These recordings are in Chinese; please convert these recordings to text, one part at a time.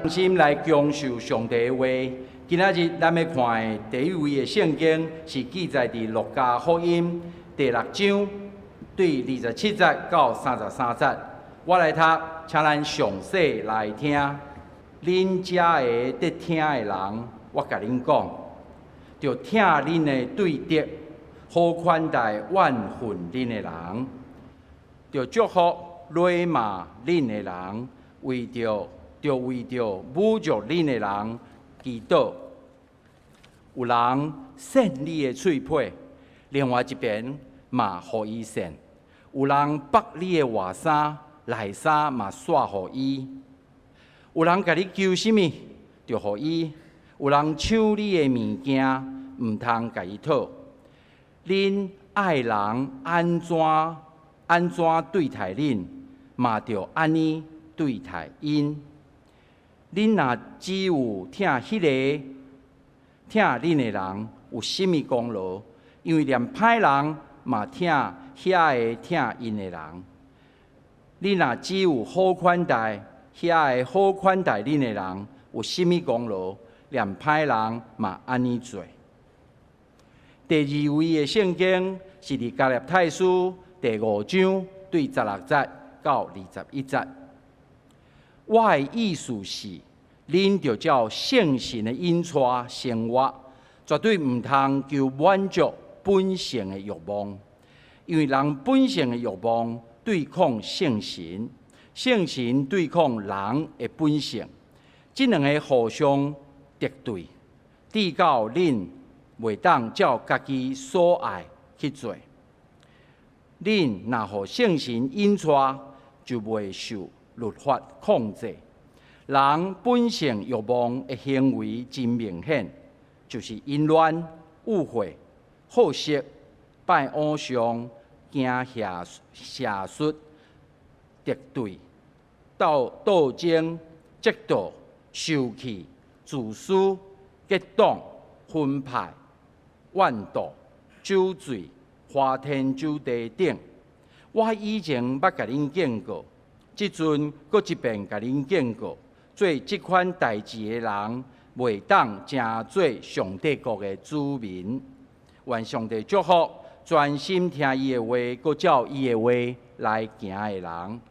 心来享受上帝的话。今仔日咱要看的第一位的圣经是记载伫路加福音第6章对27节到33节。我来读，请咱详细来听。恁遮的得听的人，我甲恁讲，着听恁的对德，好款待怨恨恁的人，着祝福辱骂恁的人，为着侮辱恁的人祈祷。有人扇你的喙皮，另外一边嘛互伊扇；有人剥你的外衫，内衫嘛甩互伊。有人甲你求什么，就互伊；有人抢你的物件，毋通甲伊讨。恁爱人安怎对待恁，嘛着安尼对待因。恁若只有听恁的人有甚物功劳？因为连歹人嘛听遐个听因的人。恁若只有好款待遐个好款待恁的人有甚物功劳？连歹人嘛安尼做。第二位的圣经是伫加勒太书第5章对16节到21节。我的意思是，恁着照圣神的引带生活，绝对毋通求满足本性的欲望，因为人本性的欲望对抗圣神，圣神对抗人的本性，这两个互相敌对，直到恁袂当照家己所爱去做。恁若互圣神引带，就袂受律法控制。人本性欲望的行为真明显，就是淫乱、误会、好色、拜偶像、行邪术、敌对、斗争、嫉妒、受气、自私、结党、分派、怨妒、酒醉、花天酒地等。我以前捌甲恁见过，即阵搁一遍甲恁见过。做即款代志的人，袂当成做上帝国的子民。愿上帝祝福专心听伊的话，搁照伊的话来行的人。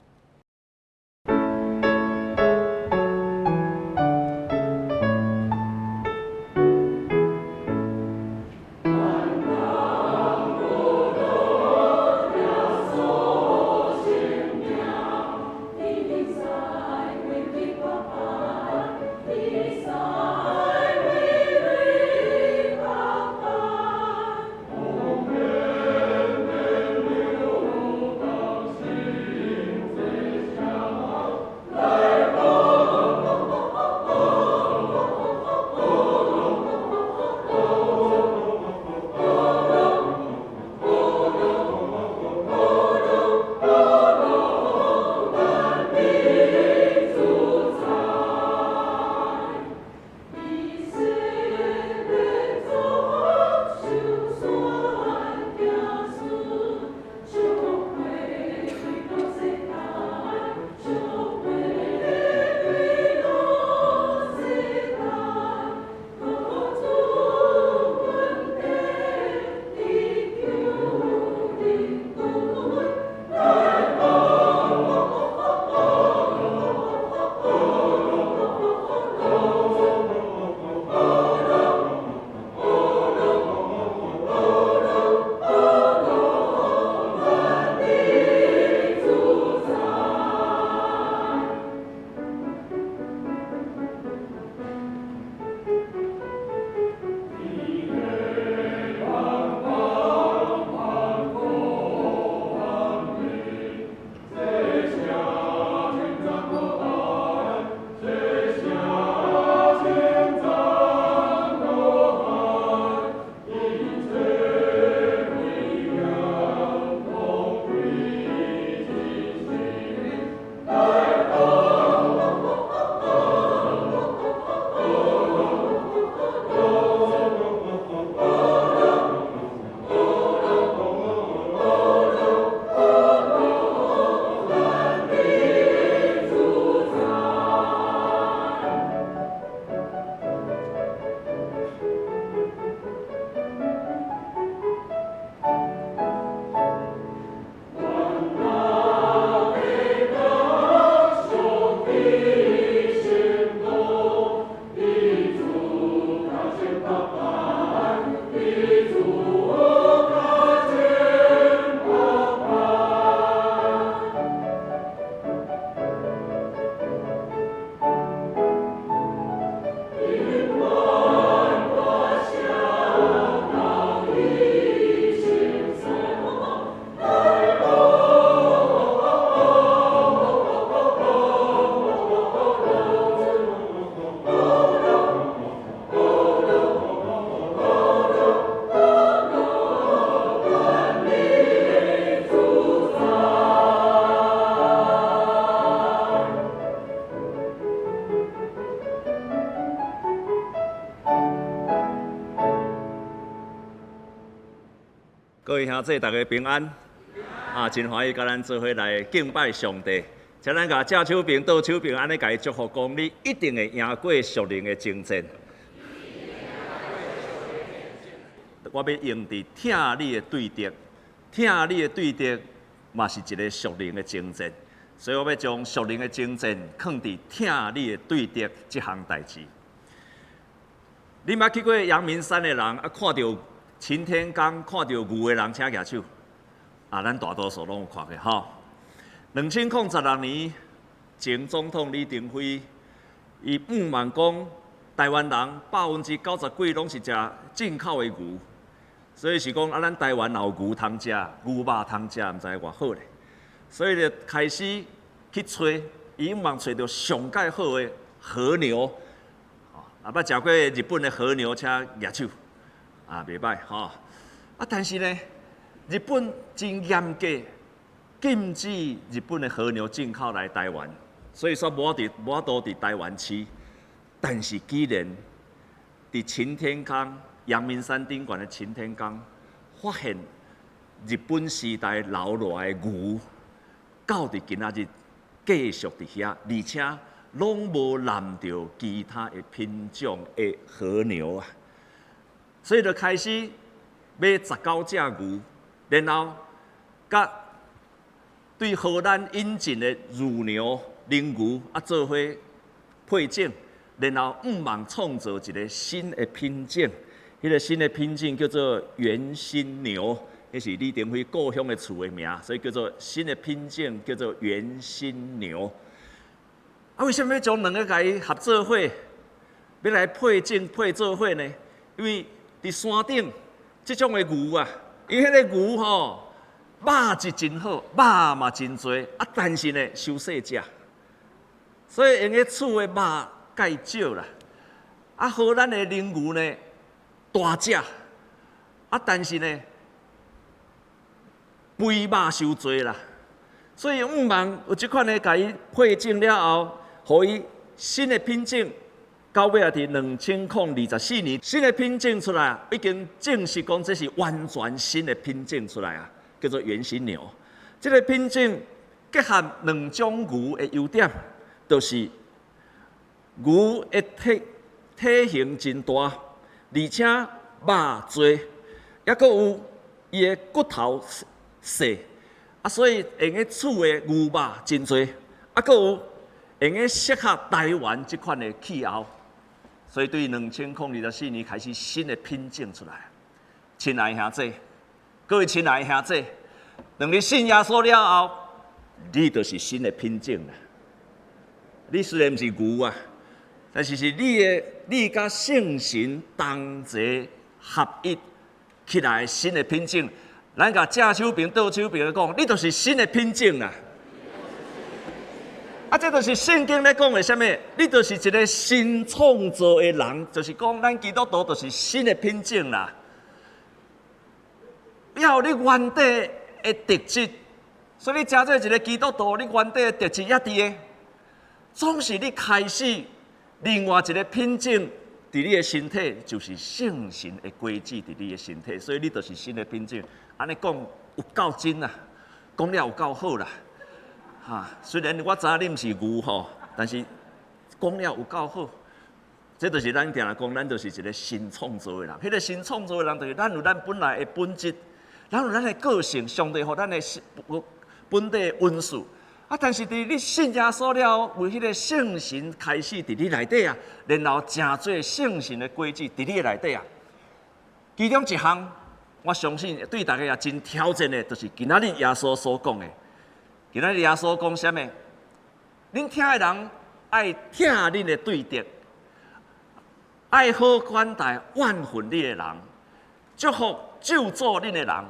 兄弟大家平安。啊，真欢喜甲咱做伙来敬拜上帝。请咱甲正手边、倒手边安尼甲伊祝福，讲你一定会赢过属灵的征战。我要用伫听你的对敌，听你的对敌嘛是一个属灵的征战，所以我要将属灵的征战放伫听你的对敌这项代志。你捌去过阳明山的人，啊，看到擎天岗、看到牛的人，请举手。啊，咱大多数拢有看过吼。2006年前总统李登辉，伊不满讲台湾人90%几拢是食进口的牛，所以是讲啊，咱台湾也有牛通食，牛肉通食，毋知偌好咧。所以就开始去找，伊望找到上介好的和牛。啊，捌食过日本的和牛，请举手。啊，袂歹吼。啊，但是呢，日本真严格禁止日本的和牛进口来台湾，所以说无法度伫台湾吃。但是既然伫擎天岗、阳明山顶悬的擎天岗，发现日本时代留落来的牛，到伫今仔日继续伫遐，而且拢无染着其他的品种的和牛啊，所以就开始买19只牛，然后甲对荷兰引进的乳牛、羚牛啊做伙配种，然后望创造一个新的品种。迄个新的品种叫做原新牛，迄是李登辉故乡的厝的名，所以叫做新的品种叫做原新牛。啊，为什么要将两个甲伊合作伙，要来配种配做伙呢？因为伫山顶即种的牛啊，伊迄个牛吼，肉质真好，肉嘛真多，啊，但是呢伤细只，所以用个厝的肉介少啦。啊，荷兰的羚牛呢大只，啊，但是呢肥肉伤多啦，所以望有即款的甲伊配种了后，互伊新的品种。到尾啊，伫2024年，新的品种出来，已经证实讲这是完全新的品种出来啊，叫做原新牛。这个品种结合两种牛的优点，就是牛的体型真大，而且肉多，也佫有伊的骨头细，啊，所以用个厝的牛肉真多，啊，佫有用个适合台湾这款的气候。所以，对2024年开始新的品种出来。亲爱的兄弟，各位亲爱的兄弟，当你信耶稣了后，你就是新的品种啦。你虽然不是牛啊，但是你甲圣神同齐合一起来新的品种。咱甲正手边、倒手边讲，你就是新的品种啦。啊，这就是圣经咧讲的什么？你就是一个新创造的人，就是讲咱基督徒就是新的品种啦。要有你原底的特质，所以你真做一个基督徒，你原底的特质也伫个，总是你开始另外一个品种伫你的身体，就是圣神的果子伫你的身体，所以你就是新的品种。安尼讲有够真啊，讲了有够好啦。虽然我知你毋是牛吼，但是讲了有够好。这就是咱定来讲，咱就是一个新创造的人。迄个新创造的人，就是咱有咱本来的本质，咱有咱的个性，上帝予咱的本地的恩赐。啊，但是伫你信耶稣了，为迄个圣神开始伫你内底啊，然后真做圣神的果子伫你内底啊。其中一项，我相信对大家也真挑战的，就是今仔日耶稣所讲的。今仔日耶稣讲啥物？恁听的人爱听恁的对敌，爱好款待怨恨你的人，祝福救助恁的人，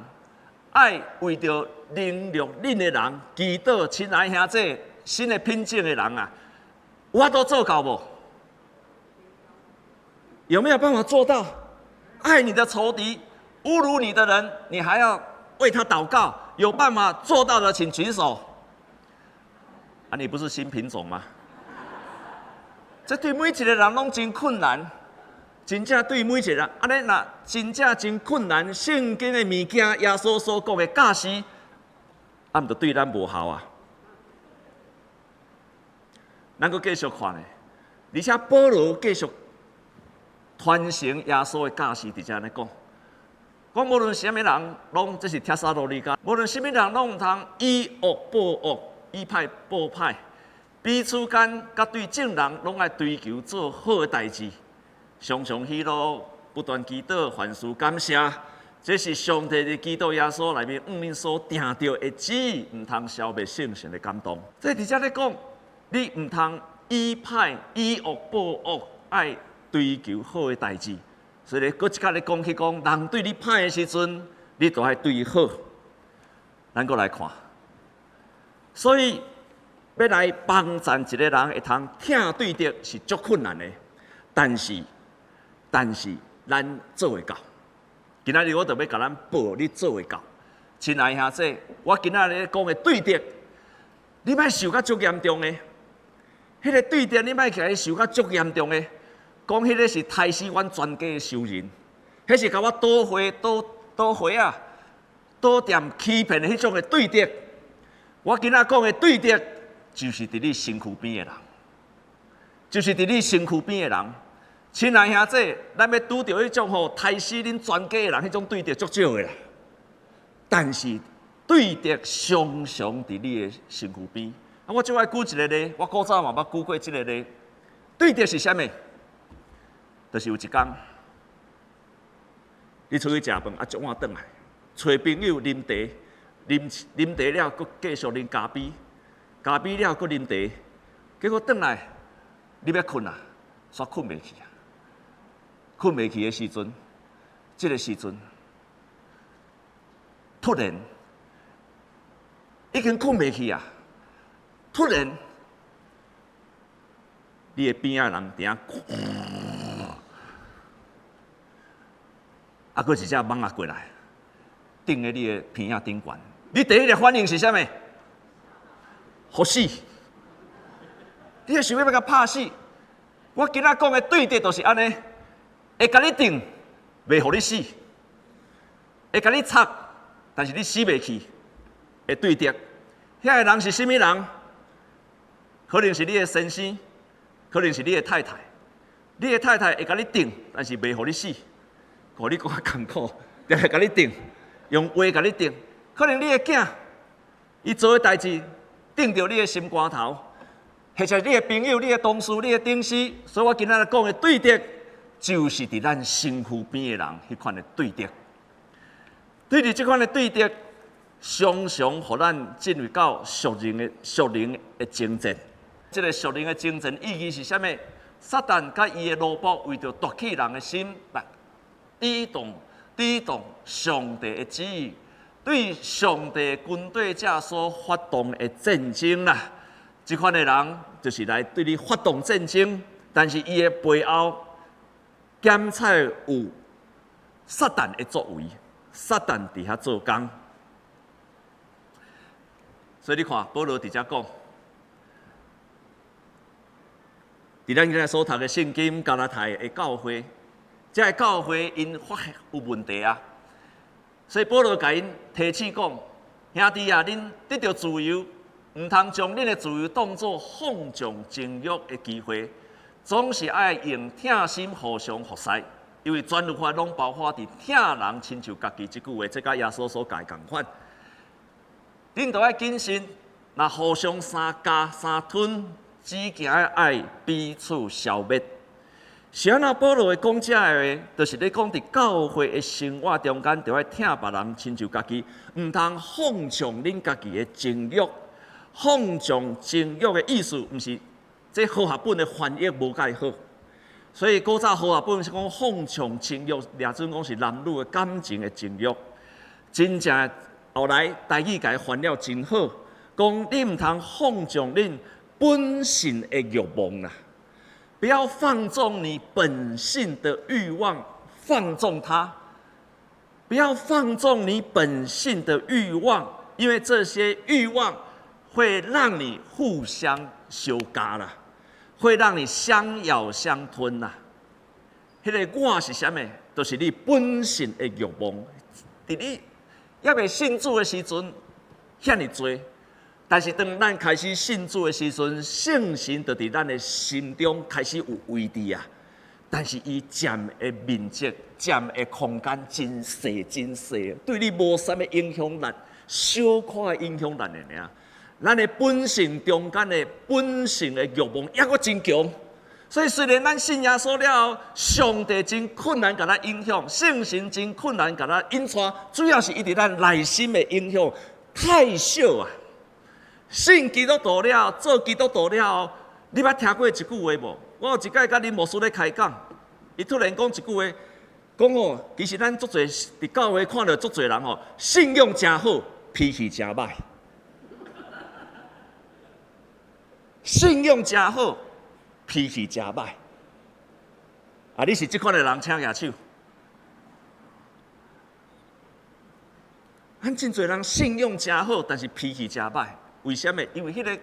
爱为着凌辱恁的人，祈祷亲爱兄弟新的品种的人啊，我都做到无？有没有办法做到？爱你的仇敌，侮辱你的人，你还要为他祷告？有办法做到的，请举手。啊，你不是新品种吗？这对每一个人拢真困难，真正对每一个人，安尼若真正真困难，圣经的物件，耶稣所讲的教示，毋着对咱无效啊。咱阁继续看呢，而且保罗继续传承耶稣的教示，直接安尼讲。讲无论什么人，拢这是帖撒罗尼迦，无论什么人，拢毋通以恶报恶，以歹报歹，彼此间甲对正人，拢爱追求做好的代志。常常喜乐，不断祈祷，凡事感谢。这是上帝伫基督耶稣内面五面所定着的旨意，毋通消灭圣神的感动。这直接咧讲，你毋通以歹以恶报恶，爱追求好的代志。所以咧，搁一卡咧讲起讲，人对你歹的时阵，你就爱对伊好。咱搁来看，所以要来帮赞一个人，会通听对得是足困难的，但是咱做会到。今仔日我就要甲咱报，你做会到。亲爱兄弟，我今仔日讲的对得，你莫受甲足严重的。迄个对得，你莫甲伊受甲足严重的。讲迄个是刣死阮全家的仇人，迄是甲我倒回啊，倒店欺骗的迄种的对得。我今仔讲的对得，就是伫你身躯边的人，就是伫你身躯边的人。亲爱兄弟，咱要拄到迄种刣死恁全家的人，迄种对得足少的啦。但是对得常常伫你的身躯边。啊，我就爱举一个例，我古早嘛捌举过即个例。对得是啥物？就是有一天，你出去食饭，啊，中午转来，找朋友啉茶，啉茶了，佫继续啉咖啡，咖啡了，佫啉茶，结果转来，你要困啊，煞困袂去啊。困袂去的时阵，这个时阵，突然已经困袂去啊！突然，你的边仔人伫遐，啊，佫一只蠓仔过来，顶在你的鼻仔顶悬。你第一个反应是啥物？好死！你係想要甲拍死？我今仔讲的对的，就是安尼。会甲你定，袂互你死；会甲你插，但是你死袂去。会对得，遐个人是甚物人？可能是你的先生，可能是你的太太。你的太太会甲你定，但是袂互你死，互你更较艰苦，定会甲你定，用话甲你定。可能你的囝，伊做的代志定着你的心肝头，或者你的朋友、你的同事、你的同事。所以我今仔讲的对得。就是伫咱身躯边的人，迄款的对得。对伫即款的对得，常常互咱进入到属灵的征战。这个属灵的征战意义是啥物？撒旦甲伊的奴仆为着夺取人的心，来抵挡上帝的旨意，对上帝军队者所发动的战争啦。即款的人就是来对你发动战争，但是伊的背后。检测有撒旦的作为，撒旦伫遐做工，所以你看保罗直接讲，伫咱今仔所读的圣经加拉太的教会，这个教会因发现有问题啊，所以保罗甲因提醒讲，兄弟啊，恁得到自由，毋通将恁的自由当作放纵情欲的机会。总是爱用疼心互相服侍，因为全律法拢包括伫疼人亲像家己即句话，这甲耶稣所教共款。恁都爱谨慎，若互相相加相吞，只惊爱彼此消灭。是安那保罗的讲这话，就是咧讲伫教会的生活中间，就爱疼别人亲像家己，毋通放纵恁家己的情欲。放纵情欲的意思，毋是。这和合本的翻译无介好，所以古早和合本是讲放纵情欲，掠准讲是男女的感情的情欲。真正后来台语甲伊翻了真好，讲你毋通放纵恁本性的欲望啦，不要放纵你本性的欲望，放纵它，不要放纵你本性的欲望，因为这些欲望会让你互相相加啦。会让你相咬相吞呐、迄个我是啥物？就是你本性的欲望。伫你还未信主的时阵，遐尼多。但是当咱开始信主的时阵，圣神就伫咱的心中开始有位置啊。但是伊占的面积、占的空间真细真细，对你无啥物影响力，小可的影响力的尔。咱的本性中间的本性的欲望抑阁真强。所以虽然咱信耶稣了后，上帝真困难甲咱影响，圣神真困难甲咱引带，主要是伊伫咱内心的影响太小啊。信基督徒了，做基督徒了后，你捌听过一句话无？我有一摆甲林牧师咧开讲，伊突然讲一句话，讲哦，其实咱足侪伫教会看到足侪人哦，信用真好，脾气真歹。信用真好，脾气真歹。啊，你是即款的人，请举手。咱真侪人信用真好，但是脾气真歹。为什么？因为迄个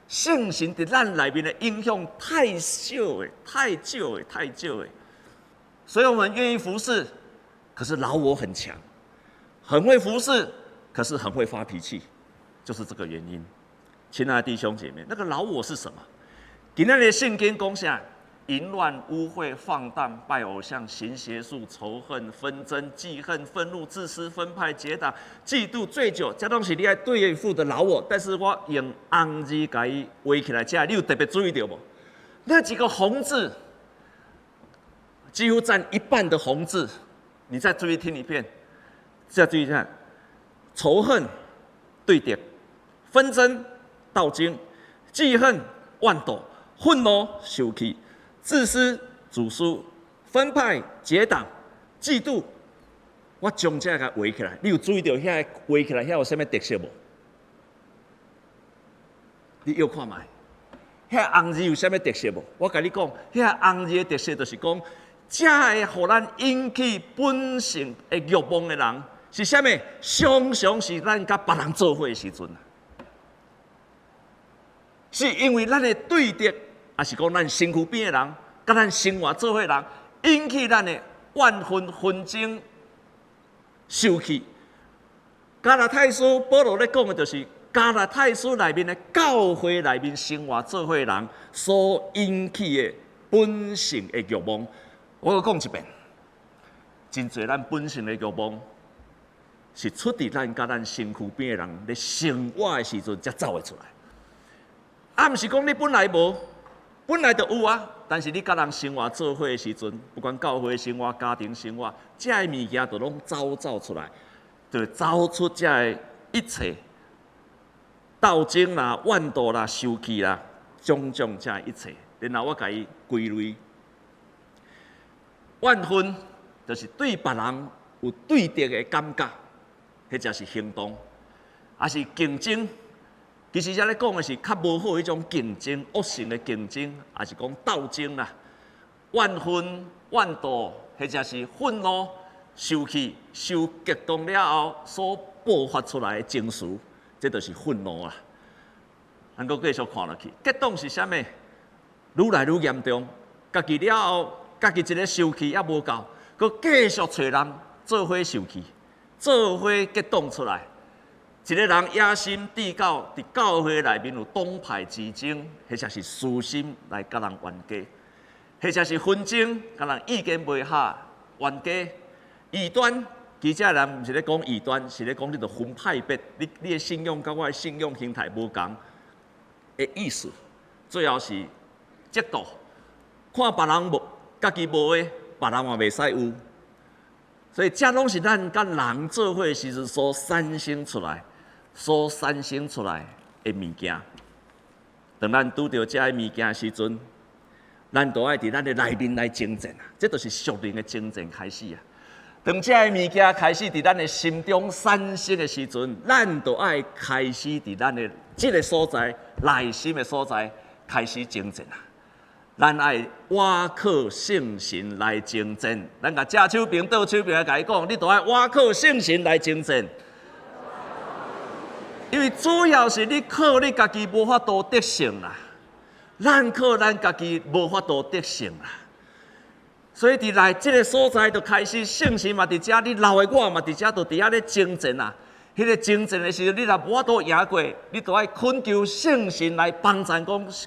圣神伫咱内面的影响太少诶，太少诶，太少诶。所以我们愿意服侍，可是老我很强，很会服侍，可是很会发脾气，就是这个原因。亲爱的弟兄姐妹，那个老我是什么？今天的圣经讲啥？淫乱、污秽、放荡、拜偶像、行邪术、仇恨、纷争、记恨、愤怒、自私、分派、结党、嫉妒、醉酒，这拢是你爱对付的老我。但是我用红字甲伊围起来，这你有特别注意到无？那几个红字几乎占一半的红字，你再注意听一遍，再注意看：仇恨、对敌、纷争、斗争、记恨、怨妒、愤怒、生气。自私、自私、分派、结党、嫉妒，我将这个围起来。你有注意到遐围起来遐有啥物特色无？你又看卖，遐红字有啥物特色无？我甲你讲，遐红字的特色就是讲，这会互咱引起本性的欲望的人是啥物？常常是咱甲别人做伙的时阵，是因为咱的对敌。也是讲咱身躯边的人，甲咱生活做伙人，引起咱的怨愤、纷争、生气。加拉太书保罗咧讲的，就是加拉太书内面的教会内面生活做伙人所引起的本性的欲望。我讲一遍，真侪咱本性的欲望，是出伫咱甲咱身躯边的人咧生活的时阵才走会出来。啊，毋是讲你本来无。本来就有啊，但是你甲人生活做伙的时阵，不管教会生活、家庭生活，这些物件就拢走出来，就走出这些一切斗争啦、怨妒啦、生气啦，种种这一切。然后我甲伊归类，怨愤就是对别人有对敌的感觉，或者是行动，还是竞争。其实遮咧讲的是较无好迄种竞争，恶性的竞争，也是讲斗争啦、怨愤、怨妒，或者是愤怒、生气、受激动了后所爆发出来的情绪，这就是愤怒啦。咱阁继续看落去，激动是啥物？愈来愈严重，家己了后，家己一个生气也无够，阁继续找人做伙生气，做伙激动出来。一个人野心递到伫教会内面有党派之争，或者是私心来甲人冤家，或者是纷争，甲人意见袂合，冤家、异端。其实人毋是咧讲异端，是咧讲你著分派别，你的信仰甲我的信仰形态无共的意思。最后是嫉妒，看别人无，家己无的，别人嘛袂使有。所以这拢是咱甲人做伙的时阵所产生出来。所产生出来的物件，当咱拄到这些物件的时阵，咱就爱伫咱的内面来征战啊！这就是属灵的征战开始啊！当这些物件开始伫咱的心中产生的时阵，咱就爱开始伫咱的这个所在、内心的所在开始征战啊！咱爱倚靠圣神来征战，咱甲正手边、倒手边来甲伊讲，你就爱倚靠圣神来征战。因为主要是你靠你家己无法度得胜啦，咱靠咱家己无法度得胜啦。所以伫来这个所在就开始圣神嘛，伫遮你老的我嘛，伫遮就伫遐咧征战啊。迄个征战的时候，你若无法度赢过，你就爱恳求圣神来帮助，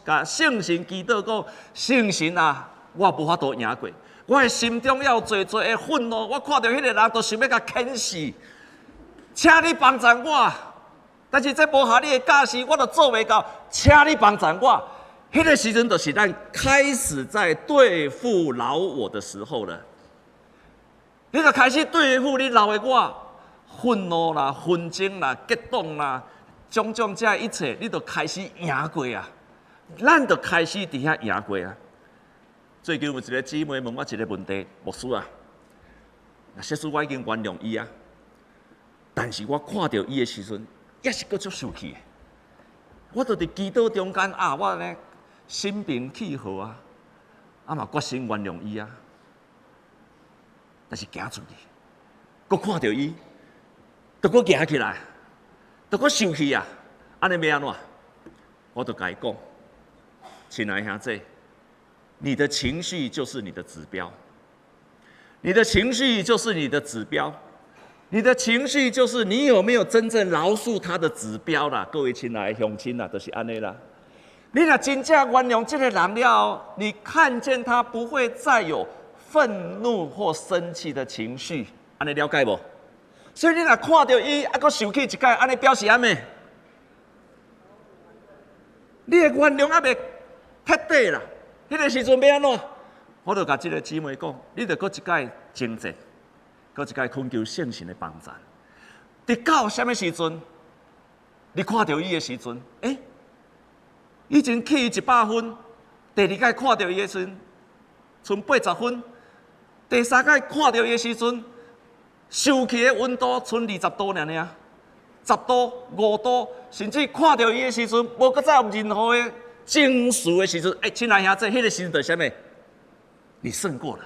甲圣神祈祷讲，圣神啊，我无法度赢过，我的心中要做的愤怒，我看到迄个人，就想要甲砍死，请你帮助我。但是这无合你的教示，我都做袂到，请你帮助我。迄个时阵就是咱开始在对付老我的时候了。你就开始对付你老的我。愤怒啦、纷争啦、激动啦，种种这一切，你都开始赢过啊！咱就开始伫遐赢过啊！最近有一个姊妹问我一个问题，牧师啊，即使我已经原谅伊啊，但是我看到伊的时阵，也是搁足生气的。我就伫祈祷中间啊，我呢心平气和啊，嘛决心原谅伊啊，但是行出去，搁看到伊。就搁行起来，就搁生气啊！安尼要安怎？我就甲伊讲，亲爱兄弟，你的情绪就是你的指标，你的情绪就是你的指标，你的情绪就是你有没有真正饶恕他的指标啦！各位亲爱的乡亲啦，就是安尼啦。你若真正原谅这个人了，你看见他不会再有愤怒或生气的情绪，安尼了解无？所以你若看到伊还阁生气一摆，安尼表示安咩？你的原谅还未彻底啦。迄个时阵要安怎？我就甲这个姊妹讲，你着阁一摆征战，阁一摆恳求圣神的帮助。直到什么时阵？你看到伊的时阵，以前气100分，第二摆看到伊的时阵，剩80分；第三摆看到伊的时阵。生气的温度剩20度尔，10度、5度，甚至看到伊的时阵，无搁再有任何的情绪的时阵，亲爱兄弟，迄个时阵就是啥物？你胜过了，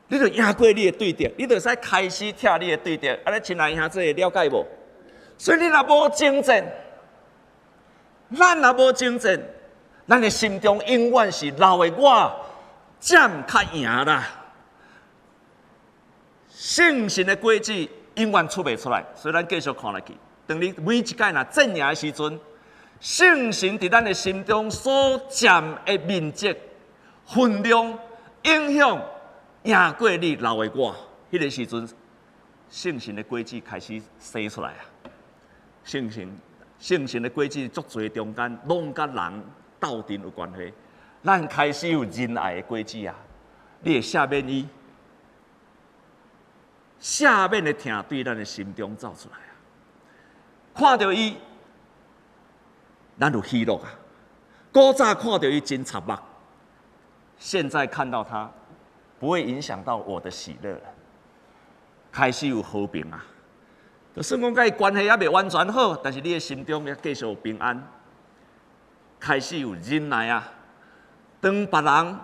你就赢过你的对敌，你就使开始踢你的对敌。安尼，亲爱兄弟，了解无？所以你若无征战，咱若无征战，咱的心中永远是老的我占较赢啦。圣神的轨迹永远出袂出来，所以咱继续看落去。当你每一摆若战赢的时阵，圣神伫咱的心中所占的面积、分量、影响，赢过你老的我。迄个时阵，圣神的轨迹开始生出来啊！圣神的轨迹足侪中间，拢甲人斗阵有关系。咱开始有仁爱的轨迹啊！你会赦免伊。下面的疼对咱的心中走出来啊！看到伊，咱有喜乐啊！古早看到伊真惨目，现在看到他，不会影响到我的喜乐了。开始有和平啊！就算讲甲伊关系还未完全好，但是你的心中也继续有平安。开始有忍耐啊！当别人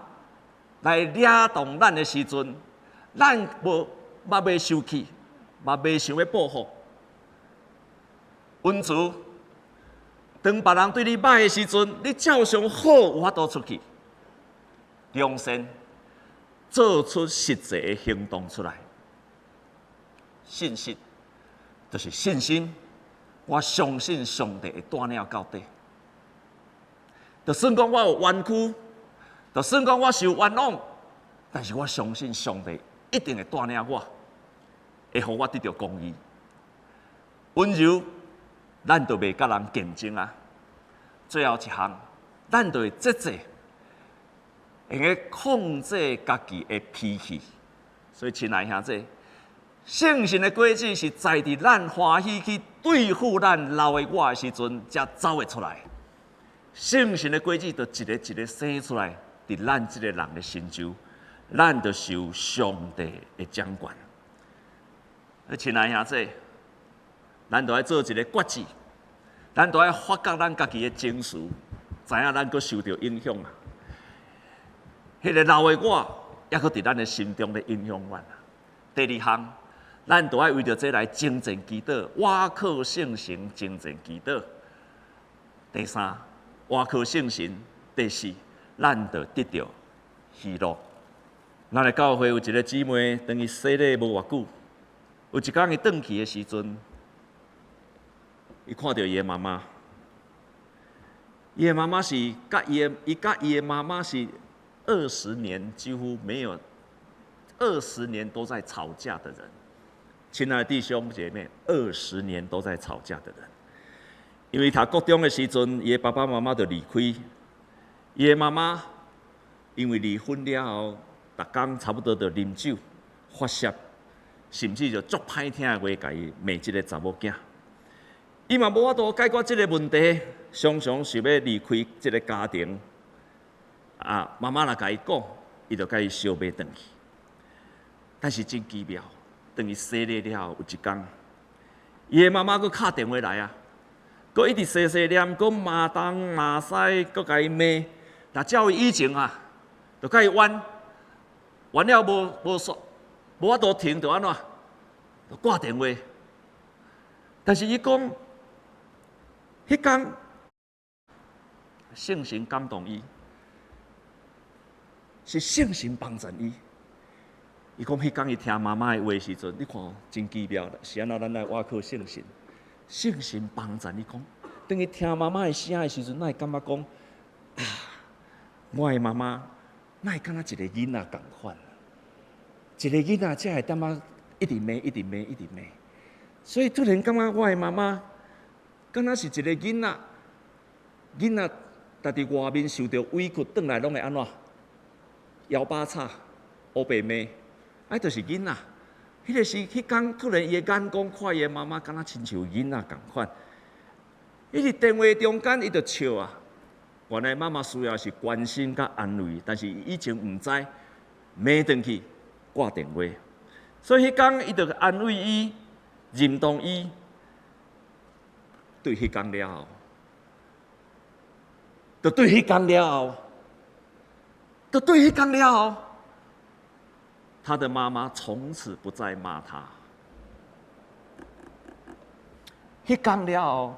来惹动咱的时阵，咱无。嘛袂生气，嘛袂想要报复，温慈。当别人对你歹的时阵，你照常好有法度出去，良善，做出实际的行动出来。信心就是信心，我相信上帝会带领到底。就算讲我有冤屈，就算讲我受冤枉，但是我相信上帝一定会带领我。会互我得到公义、温柔，咱就袂甲人竞争啊。最后一项，咱就会节制，会控制家己的脾气。所以，亲爱兄弟，圣神的轨迹是在伫咱欢喜去对付咱老的我的时阵，才走会出来。圣神的轨迹就一个一个生出来，伫咱这个人的心中，咱就受上帝的掌管。亲爱兄弟，咱都要做一个决志，咱都要发觉咱家己的情绪，知影咱阁受到影响啊。迄个老的我，也阁伫咱的心中咧影响咱啊。第二项，咱都要为着这来精进祈祷，我靠圣神精进祈祷。第三，我靠圣神。第四，咱就得到喜乐。咱的教会有一个姊妹，等于洗礼无偌久，有一天伊转去的时阵，伊看到伊的妈妈，伊的妈妈是伊甲伊的妈妈是20年几乎没有20年都在吵架的人。亲爱的弟兄姐妹，20年都在吵架的人，因为读国中的时阵，伊的爸爸妈妈就离开，伊的妈妈因为离婚了后。逐工差不多就啉酒、发泄，甚至就足歹听的话，甲伊骂一个查某囝。伊嘛无法度解决这个问题，常常想要离开这个家庭。妈妈若甲伊讲，伊就甲伊相骂转去。但是真奇妙，等伊洗礼了后，有一天，伊的妈妈佫敲电话来啊，佫一直细细念，佫骂东骂西，佫甲伊骂。那照伊以前啊，就甲伊冤。完了无法度停，就安怎？就挂电话。但是伊讲，迄天圣神感动伊，是圣神帮助伊。伊讲迄天伊听妈妈的话时阵，你看真奇妙，是安怎咱来倚靠圣神？圣神帮助你讲，等于听妈妈的声的时阵，咱会感觉讲我的妈妈，哪会敢若一个囡仔共款？一个囡仔才会点啊，一直骂，一直骂，一直骂。所以突然感觉我的妈妈，敢若是一个囡仔，囡仔家伫外面受到委屈，转来拢会安怎？摇把叉，黑白骂，就是囡仔。迄个是迄天突然伊的眼光看伊的妈妈，敢若亲像囡仔共款。伊伫电话中间，伊就笑啊。原来妈妈需要是关心甲安慰，但是伊以前毋知，骂转去。挂电话，所以迄天伊就安慰伊、认同伊。对迄天了后，就对迄天了后，就对迄天了后，他的妈妈从此不再骂他。迄天了后，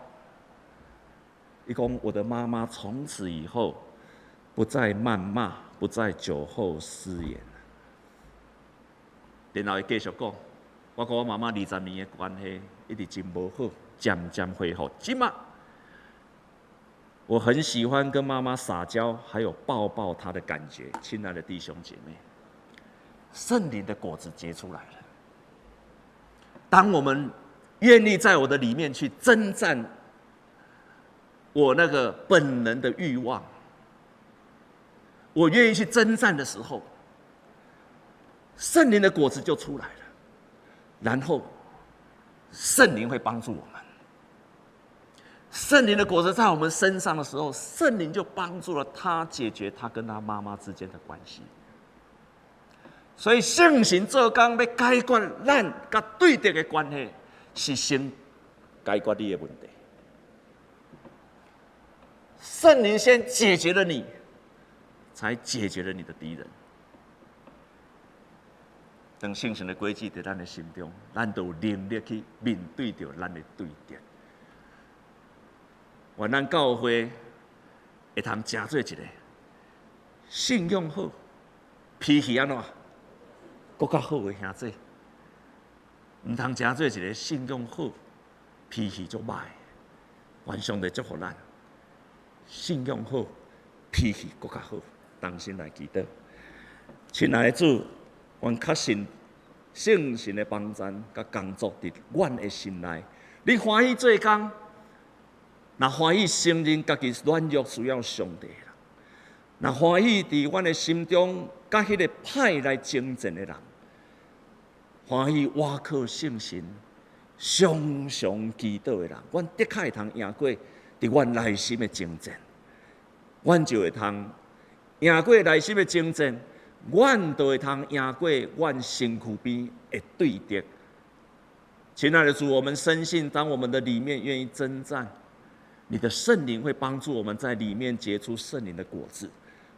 伊讲我的妈妈从此以后不再谩骂，不再酒后失言。然后伊继续讲，我跟我妈妈20年的关系一直真无好，渐渐恢复。今嘛，我很喜欢跟妈妈撒娇，还有抱抱她的感觉。亲爱的弟兄姐妹，圣灵的果子结出来了。当我们愿意在我的里面去征战我那个本能的欲望，我愿意去征战的时候，圣灵的果子就出来了，然后圣灵会帮助我们。圣灵的果子在我们身上的时候，圣灵就帮助了他解决他跟他妈妈之间的关系。所以圣神做工要解决咱甲对敌的关系，是先解决你的问题。圣灵先解决了你，才解决了你的敌人。当圣神的轨迹在咱的心中，咱就有能力去面对着咱的对敌。愿咱教会会通成做一个信用好、脾气安怎更较好的兄弟，唔通成做一个信用好、脾气足歹。愿上帝祝福咱，信用好、脾气更较好。同心来祈祷，亲爱的主。阮确信圣神的帮助甲工作伫阮的心内。你欢喜做工，若欢喜承认家己软弱需要上帝啦，若欢喜伫阮的心中甲迄个歹来征战的人，欢喜倚靠圣神，常常祈祷的人，阮的确会通赢过伫阮内心的征战，阮就会通赢过内心的征战。阮就会通赢过阮身躯边的对敌。亲爱的主，我们深信，当我们的里面愿意征战，你的圣灵会帮助我们在里面结出圣灵的果子，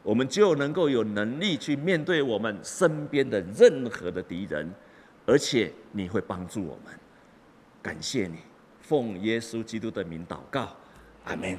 我们就能够有能力去面对我们身边的任何的敌人，而且你会帮助我们。感谢你，奉耶稣基督的名祷告，阿们。